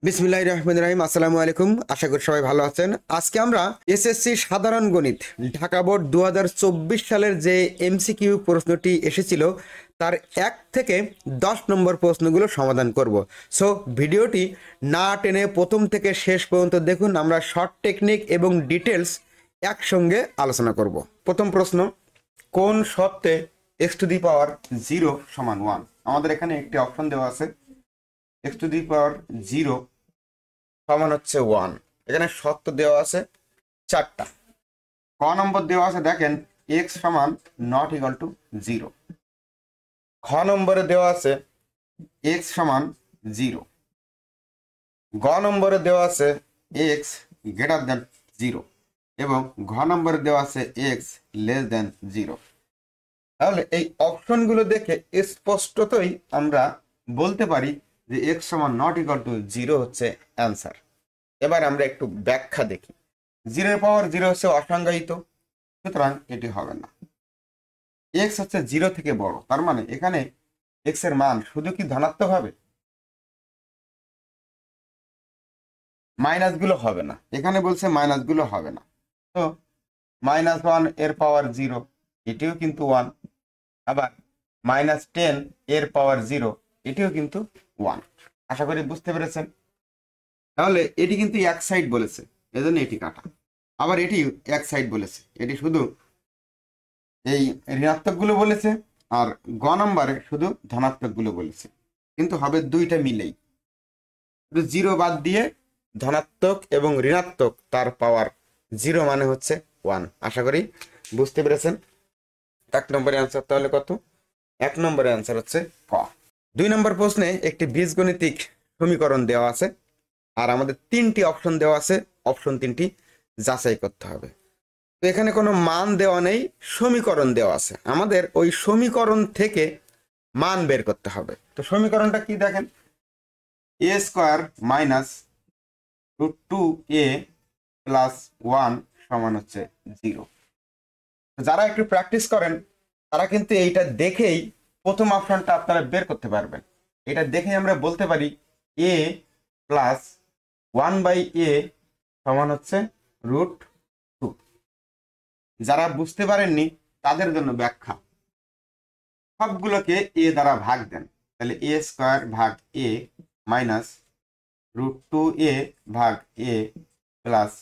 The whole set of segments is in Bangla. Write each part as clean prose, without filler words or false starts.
বিসমিল্লাহির রহমানির রহিম। আসসালামু আলাইকুম, আশা করি সবাই ভালো আছেন। আজকে আমরা এসএসসি সাধারণ গণিত ঢাকা বোর্ড 2024 সালের যে এমসিকিউ প্রশ্নটি এসেছিল তার 1 থেকে 10 নম্বর প্রশ্নগুলো সমাধান করব। সো ভিডিওটি না টেনে প্রথম থেকে শেষ পর্যন্ত দেখুন। আমরা শর্ট টেকনিক এবং ডিটেলস একসঙ্গে আলোচনা করব। প্রথম প্রশ্ন, কোন শর্তে x টু দি পাওয়ার 0 সমান 1? আমাদের এখানে একটি অপশন দেওয়া আছে, x টু দি পাওয়ার 0 সমান হচ্ছে 1। এখানে শর্ত দেওয়া আছে 4টা। ক নম্বর দেওয়া আছে, দেখেন x সমান নট ইকুয়াল টু 0। খ নম্বরে দেওয়া আছে x সমান 0। গ নম্বরে দেওয়া আছে x গ্রেটার দেন 0 এবং ঘ নম্বরে দেওয়া আছে x লেস দেন 0। তাহলে এই অপশনগুলো দেখে স্পষ্টতই আমরা বলতে পারি যে x সমান নট ইকুয়াল টু 0 হচ্ছে অ্যান্সার। এবার আমরা একটু ব্যাখ্যা দেখি। 0 এর পাওয়ার 0 হচ্ছে অসংজ্ঞায়িত, সুতরাং এটি হবে না। x হচ্ছে 0 থেকে বড়, তার মানে এখানে x এর মান শুধু কি ধনাত্মক হবে? মাইনাসগুলো হবে না, এখানে বলছে মাইনাসগুলো হবে না। তো -1 এর পাওয়ার 0 এটিও কিন্তু 1, আবার -10 এর পাওয়ার 0 এটিও কিন্তু 1। আশা করি বুঝতে পেরেছেন। তাহলে এটি কিন্তু এক সাইড বলেছে, এজন্য এটি কাটা। আবার এটি এক সাইড বলেছে, এটি শুধু এই ঋণাত্মকগুলো বলেছে, আর গ নম্বরে শুধু ধনাত্মকগুলো বলেছে, কিন্তু হবে দুইটা মিলেই। 0 বাদ দিয়ে ধনাত্মক এবং ঋণাত্মক তার পাওয়ার 0 মানে হচ্ছে 1। আশা করি বুঝতে পেরেছেন। 1 নম্বরের অ্যান্সার তাহলে কত? 1 নম্বরের অ্যান্সার হচ্ছে ক। 2 নম্বর প্রশ্নে একটি বীজগণিতিক সমীকরণ দেওয়া আছে, আর আমাদের 3টি অপশন দেওয়া আছে। অপশন 3টি যাচাই করতে হবে। তো এখানে কোনো মান দেওয়া নেই, সমীকরণ দেওয়া আছে। আমাদের ওই সমীকরণ থেকে মান বের করতে হবে। তো সমীকরণটা কি দেখেন, a square minus √2a plus 1 সমান হচ্ছে 0। যারা একটু প্র্যাকটিস করেন তারা কিন্তু এইটা দেখেই প্রথম অপশনটা আপনারা বের করতে পারবেন। এটা দেখেই আমরা বলতে পারি a প্লাস 1/a সমান হচ্ছে √2। যারা বুঝতে পারেননি তাদের জন্য ব্যাখ্যা, সবগুলোকে a দ্বারা ভাগ দেন, তাহলে a স্কোয়ার ভাগ a মাইনাস √2a ভাগ a প্লাস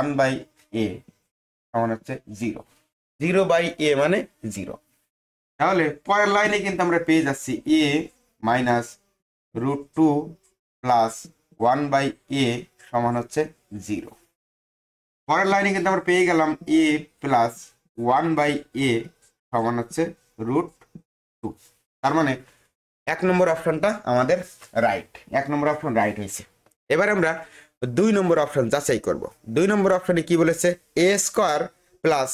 1/a সমান হচ্ছে 0। 0/a মানে 0। তাহলে পরের লাইনে কিন্তু আমরা পেয়ে যাচ্ছি a মাইনাস √2 প্লাস 1/a সমান হচ্ছে 0। পরের লাইনে কিন্তু আমরা পেয়ে গেলাম a প্লাস 1/a সমান হচ্ছে √2। তার মানে 1 নম্বর অপশনটা আমাদের রাইট। 1 নম্বর অপশন রাইট হয়েছে। এবার আমরা 2 নম্বর অপশন যাচাই করব। 2 নম্বর অপশনে কি বলেছে, a square plus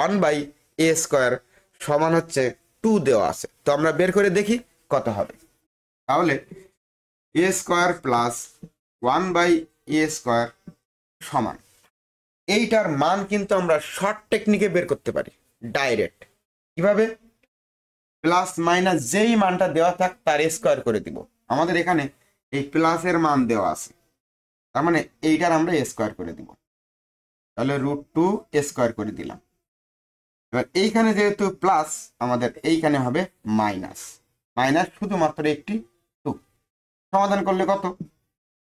1/a square সমান হচ্ছে 2 দেওয়া আছে। তো আমরা বের করে দেখি কত হবে। তাহলে a square plus 1/a square সমান, এইটার মান কিন্তু আমরা শর্ট টেকনিকে বের করতে পারি ডাইরেক্ট। কিভাবে? প্লাস মাইনাস যেই মানটা দেওয়া থাক তার স্কোয়ার করে দিব। আমাদের এখানে এই প্লাসের মান দেওয়া আছে, তার মানে এইটার আমরা স্কোয়ার করে দিব। তাহলে √2 স্কোয়ার করে দিলাম। এবার এইখানে যেহেতু প্লাস, আমাদের এইখানে হবে মাইনাস। মাইনাস শুধুমাত্র একটি 2। সমাধান করলে কত?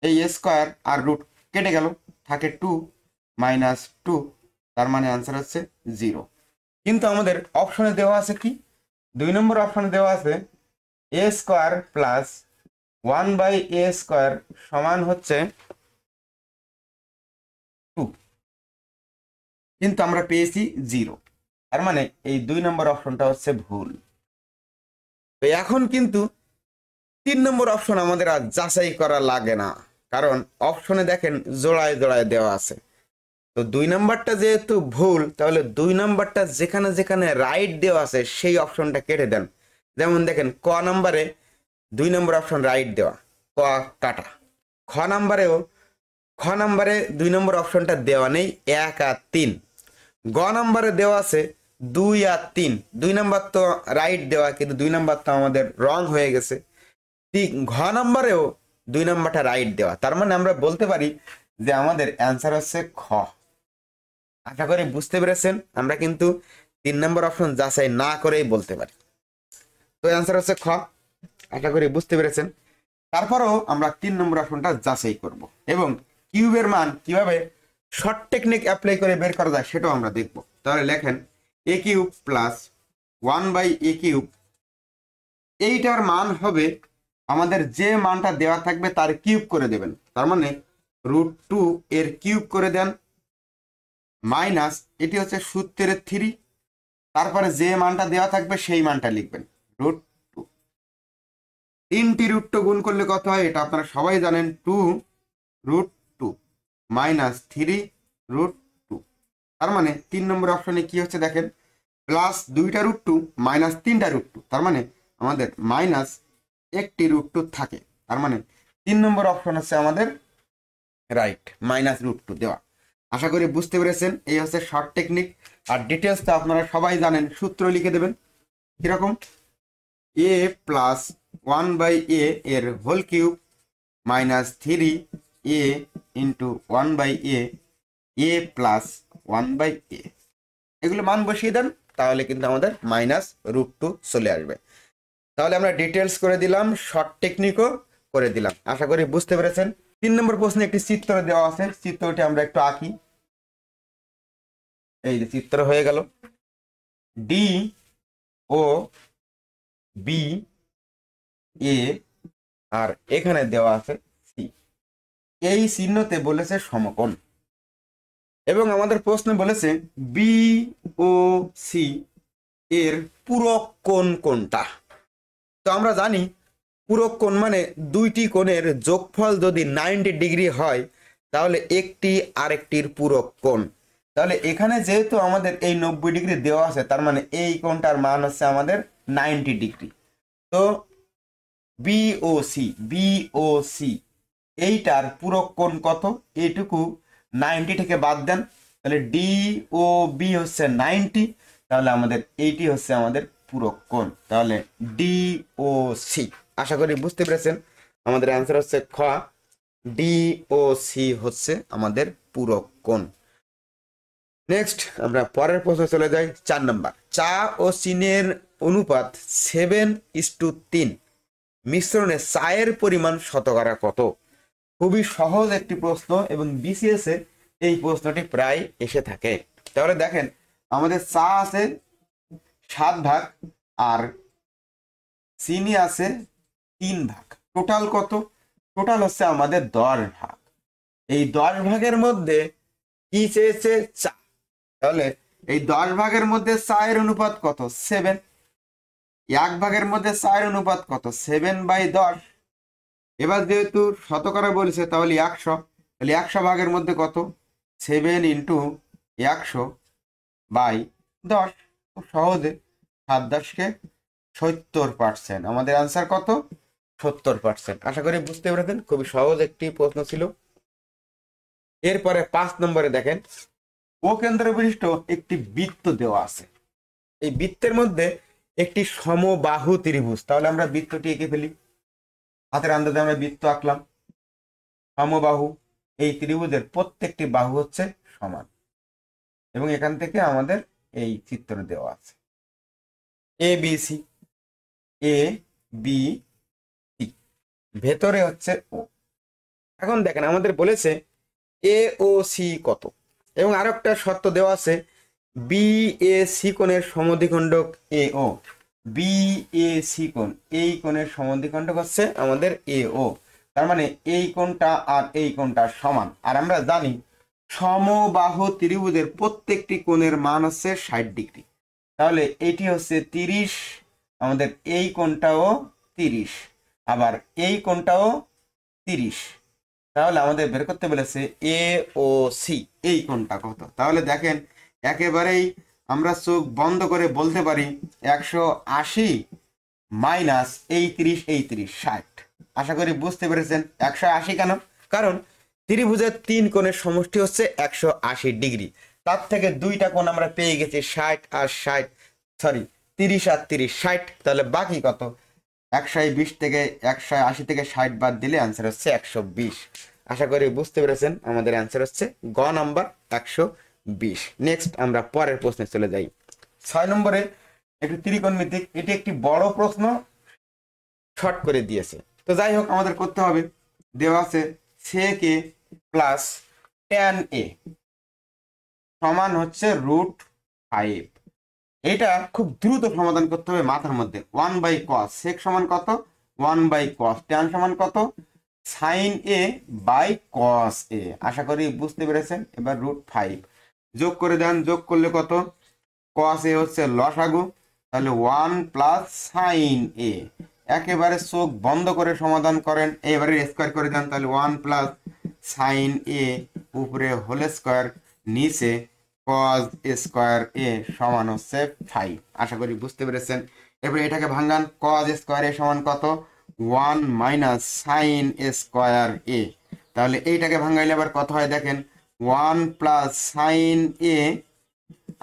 এই স্কোয়ার আর রুট কেটে গেল, থাকে 2 মাইনাস 2, তার মানে অ্যান্সার হচ্ছে 0। কিন্তু আমাদের অপশনে দেওয়া আছে কি, 2 নম্বর অপশনে দেওয়া আছে a square plus 1/a square সমান হচ্ছে 2, কিন্তু আমরা পেয়েছি 0। তার মানে এই 2 নম্বর অপশনটা হচ্ছে ভুল। তো এখন কিন্তু 3 নম্বর অপশন আমাদের আর যাচাই করা লাগে না, কারণ অপশনে দেখেন জোড়ায় জোড়ায় দেওয়া আছে। তো 2 নম্বরটা যেহেতু ভুল, তাহলে 2 নম্বরটা যেখানে যেখানে রাইট দেওয়া আছে সেই অপশনটা কেটে দেন। যেমন দেখেন ক নম্বরে 2 নম্বর অপশন রাইট দেওয়া, ক কাটা। খ নম্বরে 2 নম্বর অপশনটা দেওয়া নেই, 1 আর 3। গ নম্বরে দেওয়া আছে 2 আর 3। 2 নম্বর তো রাইট দেওয়া, কিন্তু 2 নম্বর তো আমাদের রং হয়ে গেছে। ঘ নম্বরেও 2 নাম্বারটা রাইট দেওয়া, তার মানে আমরা বলতে পারি যে আমাদের অ্যান্সার হচ্ছে খ। আশা করি বুঝতে পেরেছেন। আমরা কিন্তু 3 নম্বর অপশন যাচাই না করেই বলতে পারি। তো অ্যান্সার হচ্ছে খ। আশা করি বুঝতে পেরেছেন। তারপরেও আমরা 3 নম্বর অপশনটা যাচাই করব এবং কিউবের মান কিভাবে শর্ট টেকনিক অ্যাপ্লাই করে বের করা যায় সেটাও আমরা দেখব। তাহলে লেখেন এ কিউব প্লাস 1/a কিউব, এইটার মান হবে আমাদের যে মানটা দেওয়া থাকবে তার কিউব করে দেবেন, তার মানে √2 এর কিউব করে দেন, মাইনাস এটি হচ্ছে সূত্রের 3, তারপরে যে মানটা দেওয়া থাকবে সেই মানটা লিখবেন √2। 3টি √2 গুণ করলে কত হয় এটা আপনারা সবাই জানেন, 2√2 মাইনাস 3√2। তার মানে 3 নম্বর অপশনে কি হচ্ছে দেখেন, প্লাস 2টা √2 মাইনাস 3টা √2, তার মানে আমাদের মাইনাস 1টি √2 থাকে। তার মানে 3 নম্বর অপশন হচ্ছে আমাদের রাইট, মাইনাস √2 দেওয়া। আশা করি বুঝতে পেরেছেন। এই হচ্ছে শর্ট টেকনিক। আর ডিটেলস তো আপনারা সবাই জানেন, সূত্র লিখে দেবেন কিরকম, a প্লাস 1/a এর whole cube minus 3a into 1/a, a plus 1/a, এগুলো মান বসিয়ে দেন, তাহলে কিন্তু আমাদের মাইনাস √2 চলে আসবে। তাহলে আমরা ডিটেলস করে দিলাম, শর্ট টেকনিকও করে দিলাম। আশা করি বুঝতে পেরেছেন। 3 নম্বর প্রশ্নে একটি চিত্র দেওয়া আছে, চিত্রটি আমরা একটু আঁকি। এই যে চিত্র হয়ে গেল, ডি ও বি এ, আর এখানে দেওয়া আছে সি। এই চিহ্নতে বলেছে সমকোণ এবং আমাদের প্রশ্নে বলেছে বি ও সি এর পূরক কোণ কোনটা। তো আমরা জানি পূরক কোণ মানে দুইটি কোণের যোগফল যদি 90 ডিগ্রি হয় তাহলে একটি আরেকটির পূরক কোণ। তাহলে এখানে যেহেতু আমাদের এই 90 ডিগ্রি দেওয়া আছে, তার মানে এই কোণটার মান হচ্ছে আমাদের 90 ডিগ্রি। তো বিওসি এইটার পূরক কোণ কত, এইটুকু 90 থেকে বাদ দেন, তাহলে ডি ও বি হচ্ছে 90, তাহলে আমাদের এইটি হচ্ছে আমাদের পূরক কোণ, তাহলে ডিওসি। আশা করি বুঝতে পেরেছেন। আমাদের অ্যান্সার হচ্ছে খ, ডিওসি হচ্ছে আমাদের পূরক কোণ। নেক্সট আমরা পরের প্রশ্ন চলে যাই, 4 নাম্বার। চা ও চিনির অনুপাত 7:3, মিশ্রণে চায়ের পরিমাণ শতকরা কত। খুবই সহজ একটি প্রশ্ন এবং বিসিএস এ এই প্রশ্নটি প্রায় এসে থাকে। তাহলে দেখেন আমাদের চা আছে 7 ভাগ আর চিনি আছে 3 ভাগ, টোটাল কত, টোটাল হচ্ছে আমাদের 10 ভাগ। এই 10 ভাগের মধ্যে কি চেয়েছে, চা। তাহলে এই 10 ভাগের মধ্যে চায়ের অনুপাত কত, 7। 1 ভাগের মধ্যে চায়ের অনুপাত কত, 7/10। এবার যেহেতু শতকরা বলেছে তাহলে 100, তাহলে 100 ভাগের মধ্যে কত, 7 × 100/10। খুব সহজে 7×10 70%। আমাদের আনসার কত, 70%। আশা করি বুঝতে পেরেছেন, খুবই সহজ একটি প্রশ্ন ছিল। এরপরে 5 নম্বরে দেখেন, ও কেন্দ্র বিশিষ্ট একটি বৃত্ত দেওয়া আছে। এই বৃত্তের মধ্যে একটি সমবাহু ত্রিভুজ। তাহলে আমরা বৃত্তটি এঁকে ফেলি, হাতের আন্দাজে আমরা বৃত্ত আঁকলাম সমবাহু। এই ত্রিভুজের প্রত্যেকটি বাহু হচ্ছে সমান এবং এখান থেকে আমাদের এই চিত্র দেওয়া আছে এ বি সি, ভেতরে হচ্ছে ও। এখন দেখেন আমাদের বলেছে এ ও সি কত, এবং আরো একটা শর্ত দেওয়া আছে, বি এ সি কোণের সমদ্বিখণ্ডক এ ও। বি এ সি কোণ, এই কোণের সমদ্বিখণ্ডক হচ্ছে আমাদের এ ও। তার মানে এই কোণটা আর এই কোণটা সমান। আর আমরা জানি সমবাহু ত্রিভুজের প্রত্যেকটি কোণের মান হচ্ছে 60 ডিগ্রি। তাহলে এটি হচ্ছে 30, আমাদের এই কোণটাও 30, আবার এই কোণটাও 30। তাহলে আমাদের বের করতে বলেছে এ ও সি এই কোণটা কত। তাহলে দেখেন একেবারেই আমরা চোখ বন্ধ করে বলতে পারি 180 মাইনাস এই 30, এই 30, 60। আশা করি বুঝতে পেরেছেন। 180 কেন, কারণ ত্রিভুজের 3 কোণের সমষ্টি হচ্ছে 180 ডিগ্রি। তার থেকে 2টা কোণ আমরা পেয়ে গেছি 60 আর 60, সরি 30 আর 30, 60। তাহলে বাকি কত, 120 থেকে 180 থেকে 60 বাদ দিলে অ্যান্সার হচ্ছে 120। আশা করি বুঝতে পেরেছেন, আমাদের অ্যান্সার হচ্ছে গ নাম্বার 120। নেক্সট আমরা পরের প্রশ্নে চলে যাই। 6 নম্বরে একটু ত্রিকোণমিতিক, এটি একটি বড় প্রশ্ন, শর্ট করে দিয়েছে। তো যাই হোক, আমাদের করতে হবে, দেওয়া আছে sec a plus tan a সমান হচ্ছে √5। এটা খুব দ্রুত সমাধান করতে হবে মাথার মধ্যে। 1/cos, sec সমান কত, 1/cos, tan সমান কত, sin a by cos a। আশা করি বুঝতে পেরেছেন। এবার √5 যোগ করে দেন, যোগ করলে কত, cos a হচ্ছে লসাগু, তাহলে 1 প্লাস sin a। একেবারে চোখ বন্ধ করে সমাধান করেন, এবারে স্কোয়ার করে দেন, তাহলে 1 প্লাস sin a উপরে হোল স্কোয়ার, নিচে cos স্কোয়ার a সমান হচ্ছে 5। আশা করি বুঝতে পেরেছেন। এবার এটাকে ভাঙান, cos স্কোয়ার a সমান কত, 1 মাইনাস sin স্কোয়ার a। তাহলে এইটাকে ভাঙাইলে আবার কত হয় দেখেন, 1 প্লাস sin a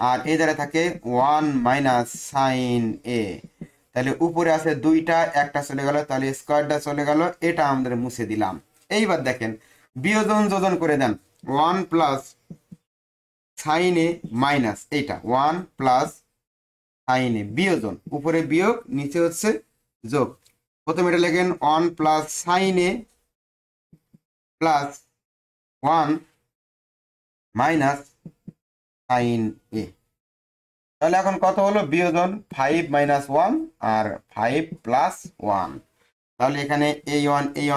আর এই দ্বারা থাকে 1 মাইনাস sin a। তাহলে উপরে আছে দুইটা, একটা চলে গেল, তাহলে স্কোয়ারটা চলে গেল, এটা আমাদের মুছে দিলাম। এইবার দেখেন বিয়োজন যোজন করে দেন, 1 প্লাস sin a মাইনাস এইটা 1 প্লাস sin a, বিয়োজন, উপরে বিয়োগ, নিচে হচ্ছে যোগ। প্রথমে এটা লেখেন 1 plus sin a plus 1 minus sin a। তাহলে এখন কত হলো বিয়োজন, 5 মাইনাস 1 আর 5 প্লাস 1। তাহলে এখানে এই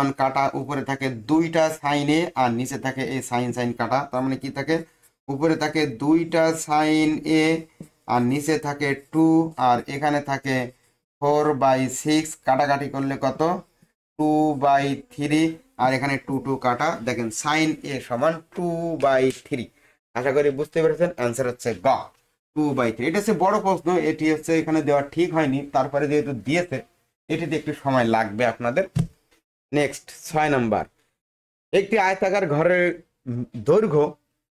1 কাটা, উপরে থাকে দুইটা sin a আর নিচে থাকে এই sin কাটা, তার মানে কি থাকে, উপরে থাকে দুইটা sin a আর নিচে থাকে 2 আর এখানে থাকে 4/6, কাটাকাটি করলে কত, 2/3 আর এখানে 2 কাটা, দেখেন sin a সমান 2/3। আশা করি বুঝতে পেরেছেন, অ্যান্সার হচ্ছে গ 2/3। এটা হচ্ছে বড় প্রশ্ন, এটি হচ্ছে এখানে দেওয়া ঠিক হয়নি, তারপরে যেহেতু দিয়েছে এটিতে একটু সময় লাগবে আপনাদের। নেক্সট 6 নাম্বার, একটি আয়তাকার ঘরের দৈর্ঘ্য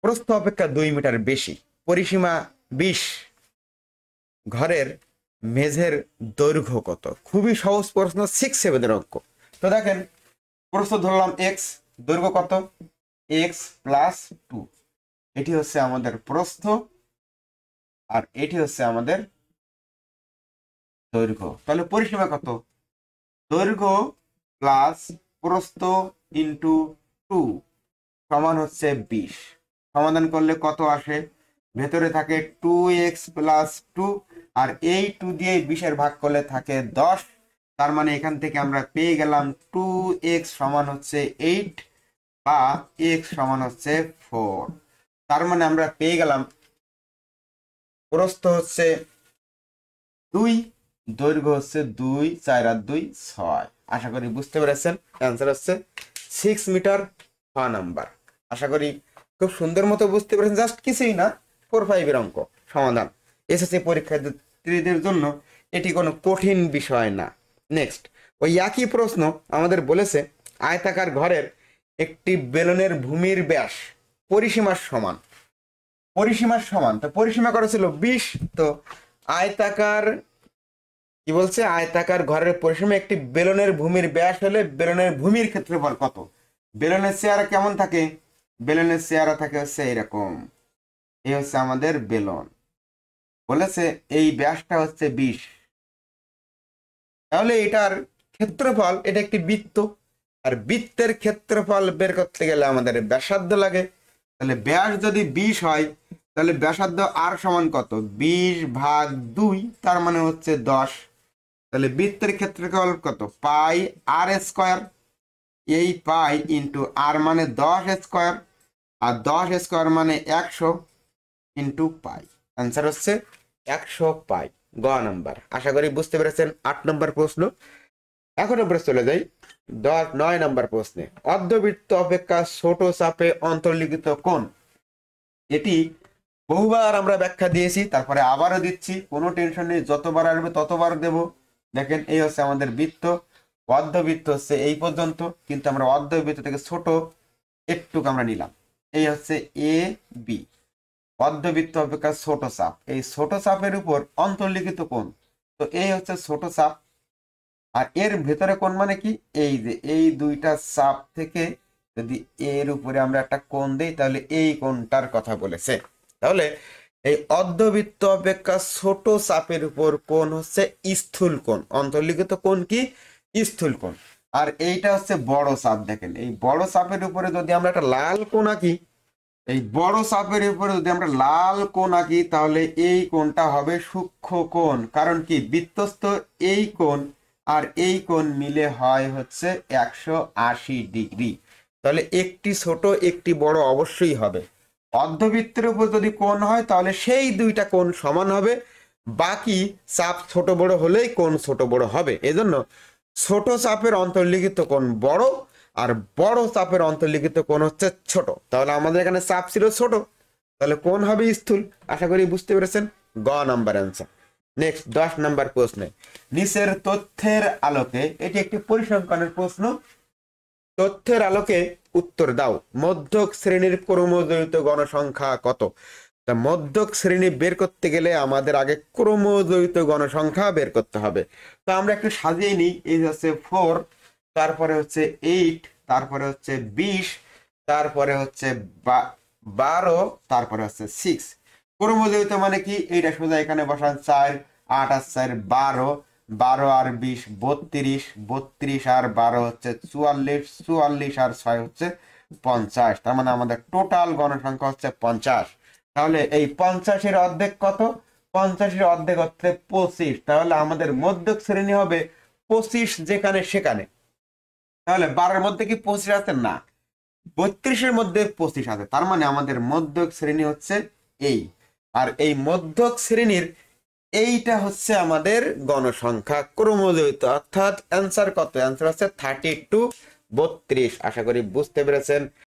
প্রস্থ অপেক্ষা 2 মিটার বেশি, পরিসীমা 20, ঘরের মেঝের দৈর্ঘ্য কত? খুবই সহজ প্রশ্ন, 6, 7 এর অঙ্ক। তো দেখেন প্রস্থ ধরলাম x, দৈর্ঘ্য কত, x প্লাস 2, এটি হচ্ছে আমাদের প্রস্থ আর এটি হচ্ছে আমাদের দৈর্ঘ্য। তাহলে পরিসীমা কত, দৈর্ঘ্য প্লাস প্রস্থ ইন্টু 2 সমান হচ্ছে 20। সমাধান করলে কত আসে, ভেতরে থাকে 2x প্লাস 2 আর এই 2 দিয়ে 20 ভাগ করলে থাকে 10। তার মানে এখান থেকে আমরা পেয়ে গেলাম 2x সমান হচ্ছে 8 বা x সমান হচ্ছে 4। তার মানে আমরা পেয়ে গেলাম প্রস্থ হচ্ছে 2, দৈর্ঘ্য হচ্ছে 2, 4 আর 2 6। আশা করি বুঝতে পেরেছেন, অ্যান্সার হচ্ছে 6 মিটার, 6 নাম্বার। আশা করি খুব সুন্দর মতো বুঝতে পেরেছেন, জাস্ট কিছুই না, 4, 5 এর অঙ্ক সমাধান। এসএসসি পরীক্ষার্থীদের জন্য এটি কোনো কঠিন বিষয় না। নেক্সট, ওই একই প্রশ্ন আমাদের বলেছে আয়তাকার ঘরের একটি বেলুনের ভূমির ব্যাস পরিসীমার সমান, পরিসীমার সমান, তো পরিসীমা করা ছিল 20। তো আয়তাকার কি বলছে, আয়তাকার ঘরের পরিসীমা একটি বেলুনের ভূমির ব্যাস হলে বেলুনের ভূমির ক্ষেত্রফল কত? বেলুনের চেহারা কেমন থাকে, বেলুনের চেহারা থাকে হচ্ছে এরকম, এই হচ্ছে আমাদের বেলুন, বলেছে এই ব্যাসটা হচ্ছে 20। তাহলে এটার ক্ষেত্রফল, এটা একটি বৃত্ত, আর বৃত্তের ক্ষেত্রফল বের করতে গেলে আমাদের ব্যাসার্ধ লাগে। তাহলে ব্যাস যদি 20 হয় তাহলে ব্যাসার্ধ আর সমান কত, 20/2, তার মানে হচ্ছে 10। তাহলে বৃত্তের ক্ষেত্রফল কত, পাই আর স্কোয়ার, এই পাই ইন্টু আর মানে 10 স্কোয়ার, আর 10 স্কোয়ার মানে 100 ইন্টু পাই, অ্যান্সার হচ্ছে 100 পাই, গ নাম্বার। আশা করি বুঝতে পেরেছেন। 8 নম্বর প্রশ্ন। এখন আমরা চলে যাই 9 নম্বর প্রশ্নে, অর্ধবৃত্ত অপেক্ষা ছোট চাপে অন্তর্লিখিত কোণ। এটি বহুবার আমরা ব্যাখ্যা দিয়েছি, তারপরে আবারও দিচ্ছি, কোনো টেনশন নেই, যতবার আসবে ততবার দেব। দেখেন এই হচ্ছে আমাদের বৃত্ত, অর্ধবৃত্ত হচ্ছে এই পর্যন্ত, কিন্তু আমরা অর্ধবৃত্ত থেকে ছোট একটুক আমরা নিলাম, এই হচ্ছে এ বি। অর্ধবৃত্ত অপেক্ষা ছোট চাপ, এই ছোট চাপের উপর অন্তর্লিখিত কোণ, তো এই হচ্ছে ছোট চাপ, আর এর ভেতরে কোণ মানে কি, এই যে এই দুইটা চাপ থেকে যদি এর উপরে আমরা একটা কোণ দেই তাহলে এই কোণটার কথা বলেছে। তাহলে এই অর্ধবৃত্ত অপেক্ষা ছোট চাপের উপর কোণ হচ্ছে স্থূল কোণ, অন্তর্লিখিত কোণ কি স্থূল কোণ। আর এইটা হচ্ছে বড় চাপ। দেখেন এই বড় চাপের উপরে যদি আমরা একটা লাল কোণ আঁকি, এই বড় চাপের উপরে যদি আমরা লাল কোণ আঁকি তাহলে এই কোণটা হবে সূক্ষ্ম কোণ। কারণ কি, বৃত্তস্থ এই কোণ আর এই কোণ মিলে হয় হচ্ছে 180°। তাহলে একটি ছোট একটি বড় অবশ্যই হবে। অর্ধবৃত্তের উপর যদি কোণ হয় তাহলে সেই দুইটা কোণ সমান হবে, বাকি চাপ ছোট বড় হলেই কোণ ছোট বড় হবে। এজন্য ছোট চাপের অন্তর্লিখিত কোণ বড় আর বড় চাপের অন্তর্লিখিত কোণ হচ্ছে ছোট। তাহলে আমাদের এখানে চাপ ছিল ছোট, তাহলে কোণ হবে স্থূল। আশা করি বুঝতে পেরেছেন। গ নাম্বার অ্যান্সার। নেক্সট 10 নাম্বার প্রশ্নে, নিচের তথ্যের আলোকে, এটি একটি পরিসংখ্যানের প্রশ্ন, তথ্যের আলোকে উত্তর দাও। মধ্যক শ্রেণীর ক্রমজড়িত গণসংখ্যা কত? তা মধ্যক শ্রেণী বের করতে গেলে আমাদের আগে ক্রমজড়িত গণসংখ্যা বের করতে হবে। তো আমরা একটু সাজিয়ে নিই। এই হচ্ছে 4, তারপরে হচ্ছে 8, তারপরে হচ্ছে 20, তারপরে হচ্ছে 12, তারপরে হচ্ছে 6। ক্রমজড়িত মানে কি, এইটা সোজা এখানে বসান 4, 8 আর 4 12, 12 আর 20 32, 32 আর 12 হচ্ছে 44, 44 আর 6 হচ্ছে 50। তার মানে আমাদের টোটাল গণসংখ্যা হচ্ছে 50। তাহলে এই 50-এর অর্ধেক কত? 50-এর অর্ধেক হচ্ছে 25। তাহলে আমাদের মধ্যক শ্রেণী হবে 25 যেখানে সেখানে। তাহলে 12-এর মধ্যে কি 25 আছে? না। 32-এর মধ্যে 25 আছে। তার মানে আমাদের মধ্যক শ্রেণী হচ্ছে এই। আর এই মধ্যক শ্রেণীর এইটা হচ্ছে আমাদের গণসংখ্যা ক্রমজড়িত। অর্থাৎ অ্যান্সার কত? অ্যান্সার হচ্ছে 32, 32। আশা করি বুঝতে পেরেছেন।